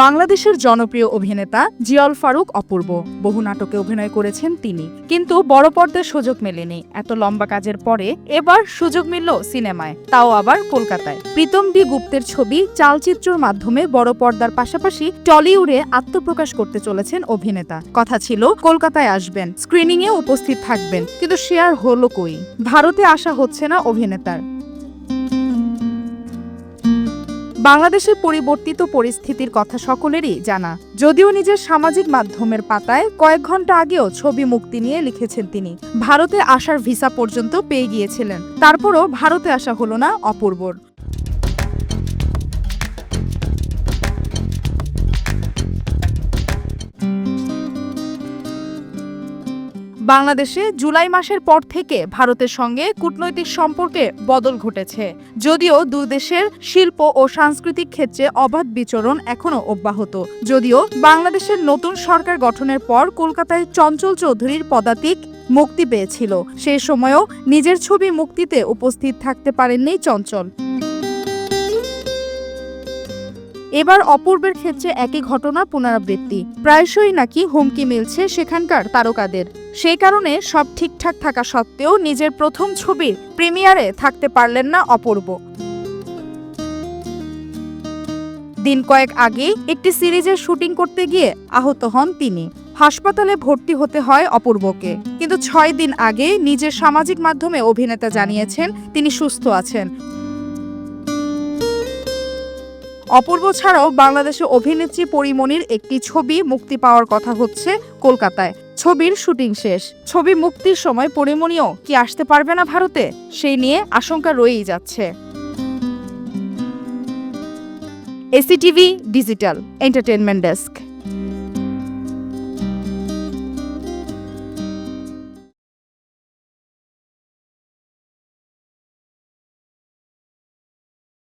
বাংলাদেশের জনপ্রিয় অভিনেতা জিয়াউল ফারুক অপূর্ব বহু নাটকে অভিনয় করেছেন তিনি, কিন্তু বড় পর্দায় সুযোগ মেলেনি। এত লম্বা কাজের পরে এবার সুযোগ মিলল সিনেমায়, তাও আবার কলকাতায়। প্রীতম ডি গুপ্তের ছবি চালচিত্রের মাধ্যমে বড় পর্দার পাশাপাশি টলিউডে আত্মপ্রকাশ করতে চলেছেন অভিনেতা। কথা ছিল কলকাতায় আসবেন, স্ক্রিনিং এ উপস্থিত থাকবেন, কিন্তু সে আর হলো কই। ভারতে আসা হচ্ছে না অভিনেতার। বাংলাদেশের পরিবর্তিত পরিস্থিতির কথা সকলেরই জানা। যদিও নিজের সামাজিক মাধ্যমের পাতায় কয়েক ঘন্টা আগেও ছবি মুক্তি নিয়ে লিখেছেন তিনি। ভারতে আসার ভিসা পর্যন্ত পেয়ে গিয়েছিলেন, তারপরও ভারতে আসা হলো না অপূর্বর। বাংলাদেশে জুলাই মাসের পর থেকে ভারতের সঙ্গে কূটনৈতিক সম্পর্কে বদল ঘটেছে। যদিও দুই দেশের শিল্প ও সাংস্কৃতিক ক্ষেত্রে অবাধ বিচরণ এখনও অব্যাহত। যদিও বাংলাদেশের নতুন সরকার গঠনের পর কলকাতায় চঞ্চল চৌধুরীর পদাতিক মুক্তি পেয়েছিল, সেই সময়ও নিজের ছবি মুক্তিতে উপস্থিত থাকতে পারেননি চঞ্চল। এবার অপূর্বের ক্ষেত্রে একই ঘটনা পুনরাবৃত্তি। প্রায়শই নাকি হুমকি মিলছে সেখানকার তারকাদের। সেই কারণে সব ঠিকঠাক থাকা সত্ত্বেও নিজের প্রথম ছবির প্রিমিয়ারে থাকতে পারলেন না অপূর্ব। দিন কয়েক আগে একটি সিরিজের শুটিং করতে গিয়ে আহত হন তিনি। হাসপাতালে ভর্তি হতে হয় অপূর্বকে, কিন্তু 6 দিন আগে নিজের সামাজিক মাধ্যমে অভিনেতা জানিয়েছেন তিনি সুস্থ আছেন। অপূর্ব ছাড়াও বাংলাদেশে অভিনেত্রী পরীমনির একটি ছবি মুক্তি পাওয়ার কথা হচ্ছে কলকাতায়। ছবির শুটিং শেষ। ছবি মুক্তির সময় পরীমনিও কি আসতে পারবে না ভারতে, সেই নিয়ে আশঙ্কা রয়েই যাচ্ছে। এসিটিভি ডিজিটাল এন্টারটেইনমেন্ট ডেস্ক।